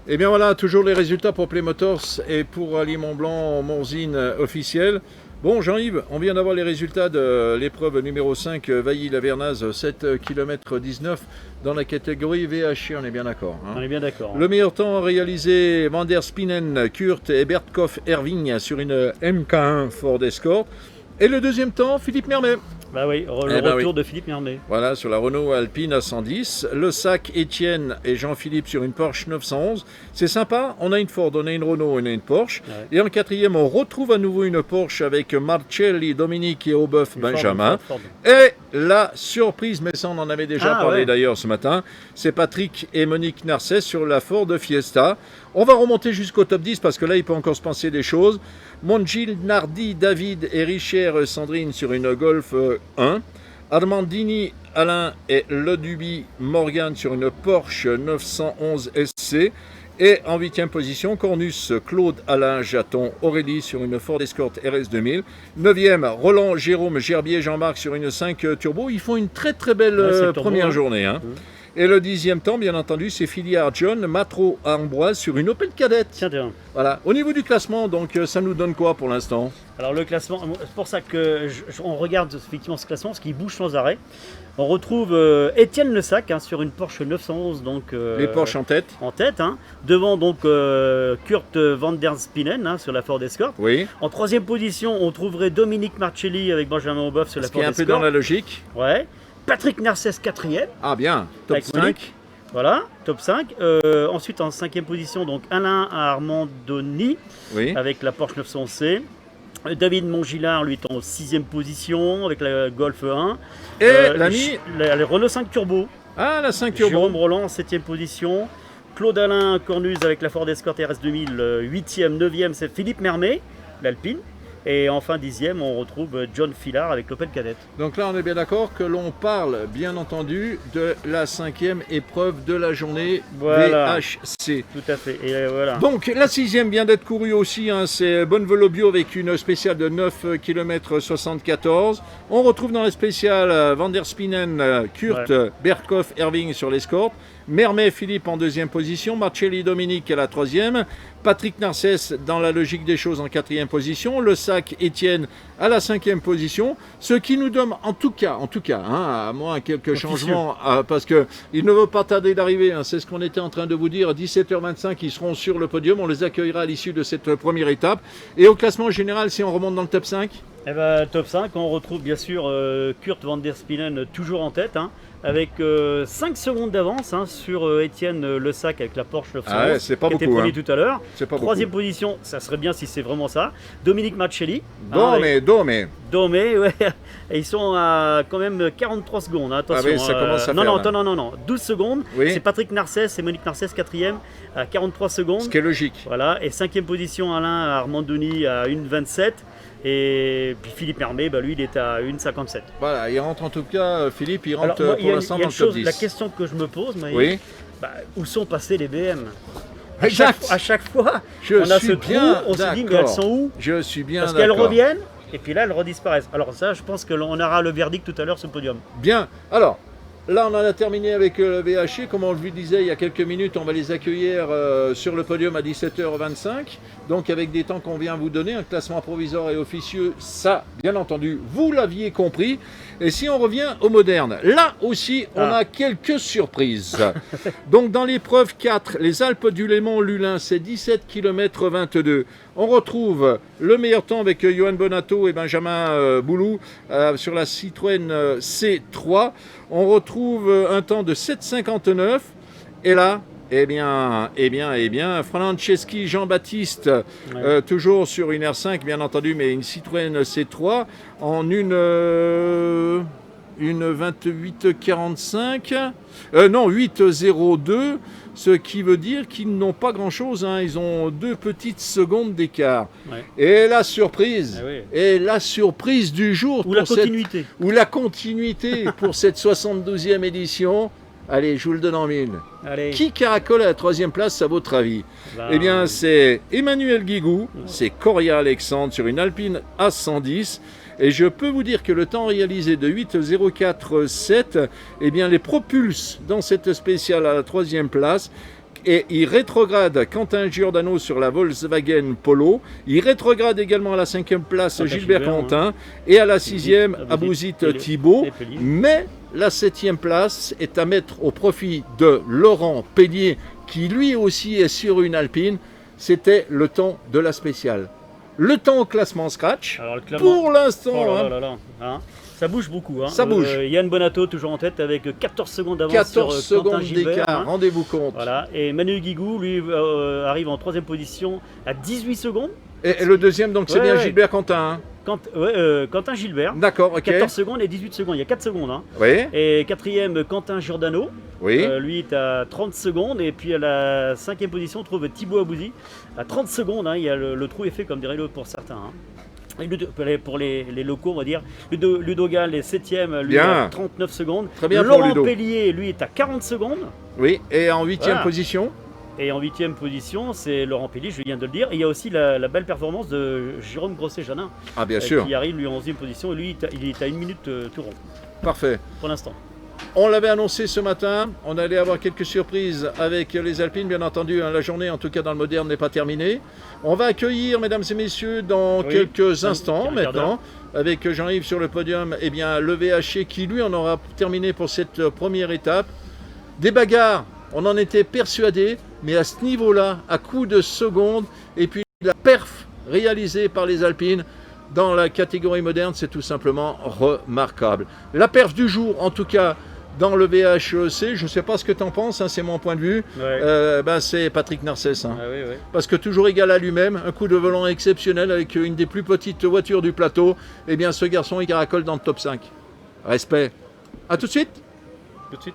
Et bien voilà, toujours les résultats pour Play Motors et pour Ali Mont-Blanc, Morzine officiel. Bon Jean-Yves, on vient d'avoir les résultats de l'épreuve numéro 5, Vailly-la-Vernaz, 7 km 19 dans la catégorie VHC, on est bien d'accord. Hein. On est bien d'accord. Le meilleur temps réalisé Van der Spinnen, Kurt et Bertkopf Erving sur une MK1 Ford Escort. Et le deuxième temps, Philippe Mermet. Bah oui, le retour de Philippe Mermet. Voilà, sur la Renault Alpine à 110. Le sac Étienne et Jean-Philippe sur une Porsche 911. C'est sympa, on a une Ford, on a une Renault, on a une Porsche. Ouais. Et en quatrième, on retrouve à nouveau une Porsche avec Marcelli, Dominique et Aubeuf, Benjamin. Ford. Et la surprise, mais ça on en avait déjà parlé d'ailleurs ce matin, c'est Patrick et Monique Narcès sur la Ford Fiesta. On va remonter jusqu'au top 10 parce que là il peut encore se passer des choses. Mongil, Nardi, David et Richard Sandrine sur une Golf 1. Armandini, Alain et Leduby Morgan sur une Porsche 911 SC. Et en 8e position, Cornus, Claude, Alain, Jaton, Aurélie sur une Ford Escort RS 2000. 9e, Roland, Jérôme, Gerbier, Jean-Marc sur une 5 Turbo. Ils font une très très belle première journée. Hein. Et le 10e temps, bien entendu, c'est Filiard John, Matro Ambroise sur une Opel Kadett. Tiens. Voilà. Au niveau du classement, donc ça nous donne quoi pour l'instant? Alors le classement, c'est pour ça que on regarde effectivement ce classement, parce qu'il bouge sans arrêt. On retrouve Étienne Le Sac sur une Porsche 911, donc les Porsche en tête. Hein. Devant donc Kurt Van der Spinnen sur la Ford Escort. Oui. En 3e position, on trouverait Dominique Marcelli avec Benjamin Aubeuf sur la Ford Escort. Ce qui est un peu dans la logique. Ouais. Patrick Narcès 4e. Ah bien, top 5. Monique. Voilà, top 5. Ensuite, en 5e position, donc Alain Armandoni avec la Porsche 911C. David Montgillard, lui, est en 6e position avec la Golf 1. Et l'ami la Renault 5 Turbo. Ah, la 5 Turbo. Jérôme Roland en 7e position. Claude Alain Cornus avec la Ford Escort RS 2000, 8e, 9e, c'est Philippe Mermet, l'Alpine. Et enfin 10e, on retrouve John Fillard avec l'Opel Kadett. Donc là, on est bien d'accord que l'on parle, bien entendu, de la 5e épreuve de la journée VHC. Tout à fait. Et voilà. Donc la 6e vient d'être courue aussi, hein, c'est Bonnevelo Bio avec une spéciale de 9 km 74. On retrouve dans la spéciale Van der Spinnen, Kurt, Bertkopf, Erving sur l'Escort. Mermet Philippe en 2e position, Marcelli Dominique à la 3e, Patrick Narcès dans la logique des choses en 4e position, Le Sac Étienne à la 5e position, ce qui nous donne en tout cas, hein, à moins quelques changements, parce qu'il ne veut pas tarder d'arriver, hein, c'est ce qu'on était en train de vous dire, 17h25 ils seront sur le podium, on les accueillera à l'issue de cette première étape. Et au classement général, si on remonte dans le top 5 top 5, on retrouve bien sûr Kurt Van der Spinnen toujours en tête, hein, avec 5 secondes d'avance sur Étienne Le Sac avec la Porsche 911 c'est pas qui beaucoup, était premier tout à l'heure. 3e beaucoup. position, ça serait bien si c'est vraiment ça. Dominique Marcelli. Domé, ouais. Et ils sont à quand même 43 secondes. Attention. Ah oui, ça commence à faire. Non. 12 secondes. Oui. C'est Patrick Narcès et Monique Narcès 4e à 43 secondes. Ce qui est logique. Voilà. Et 5e position, Alain Armandoni à 1,27. Et puis Philippe Mermet, lui, il est à 1,57. Voilà, il rentre en tout cas, Philippe, il rentre pour l'instant dans le top 10. La question que je me pose, où sont passés les BM? Exact. À chaque fois, on a ce trou, on se dit, mais elles sont où? Je suis bien d'accord. Parce qu'elles reviennent, et puis là, elles redisparaissent. Alors ça, je pense qu'on aura le verdict tout à l'heure sur le podium. Bien, alors, là, on en a terminé avec le VHC. Comme on le disait il y a quelques minutes, on va les accueillir sur le podium à 17h25. Donc, avec des temps qu'on vient vous donner, un classement provisoire et officieux, ça, bien entendu, vous l'aviez compris. Et si on revient au moderne, là aussi, on a quelques surprises. Donc, dans l'épreuve 4, les Alpes du Léman-Lulin, c'est 17 km 22. On retrouve le meilleur temps avec Johan Bonato et Benjamin Boulou sur la Citroën C3. On retrouve un temps de 7,59. Et là, eh bien, Franceschi Jean-Baptiste, toujours sur une R5, bien entendu, mais une Citroën C3, en une 28,45. Non, 8,02. Ce qui veut dire qu'ils n'ont pas grand-chose, hein. Ils ont 2 petites secondes d'écart. Ouais. Et la surprise, du jour, ou la continuité pour cette 72e édition. Allez, je vous le donne en mille. Allez. Qui caracole à la 3e place, à votre avis? Eh bien, c'est Emmanuel Guigou, c'est Coria Alexandre sur une Alpine A110. Et je peux vous dire que le temps réalisé de 8,047, eh bien, les propulse dans cette spéciale à la 3e place. et il rétrograde Quentin Giordano sur la Volkswagen Polo. Il rétrograde également à la 5e place Gilbert Quentin et à la 6e Abouzit Thibault. Mais la 7e place est à mettre au profit de Laurent Pellier qui lui aussi est sur une Alpine. C'était le temps de la spéciale. Le temps au classement Scratch. Alors, pour l'instant, ça bouge beaucoup. Ça bouge. Yann Bonato toujours en tête avec 14 secondes d'avance 14 sur secondes Quentin Gilbert. d'écart, rendez-vous compte. Voilà. Et Manu Guigou, lui, arrive en 3e position à 18 secondes. Et le deuxième, donc c'est bien Gilbert Quentin. Quentin Gilbert. D'accord, ok. 14 secondes et 18 secondes, il y a 4 secondes. Oui. Et 4e, Quentin Giordano. Oui. Lui est à 30 secondes. Et puis à la 5e position, on trouve Thibaut Abouzi à 30 secondes. Il y a le trou est fait, comme dirait l'autre pour certains. Et pour les locaux, on va dire, Ludo Gall est 7e, lui à 39 secondes. Très bien. Laurent Pellier, lui, est à 40 secondes. Oui, et en 8e position. Et en 8e position, c'est Laurent Pellier, je viens de le dire. Et il y a aussi la belle performance de Jérôme Grosset-Janin. Ah, bien sûr. Qui arrive lui en 11e position. Et lui, il est à 1 minute tout rond. Parfait. Pour l'instant. On l'avait annoncé ce matin, on allait avoir quelques surprises avec les Alpines, bien entendu, la journée, en tout cas dans le moderne, n'est pas terminée. On va accueillir, mesdames et messieurs, dans quelques instants maintenant, avec Jean-Yves sur le podium, le VHC qui, lui, en aura terminé pour cette première étape. Des bagarres, on en était persuadé, mais à ce niveau-là, à coup de secondes, et puis la perf réalisée par les Alpines, dans la catégorie moderne, c'est tout simplement remarquable. La perf du jour, en tout cas, dans le VHEC, je ne sais pas ce que tu en penses, c'est mon point de vue, c'est Patrick Narcès. Oui. Parce que toujours égal à lui-même, un coup de volant exceptionnel avec une des plus petites voitures du plateau, ce garçon, il caracole dans le top 5. Respect. À tout de suite. Tout de suite.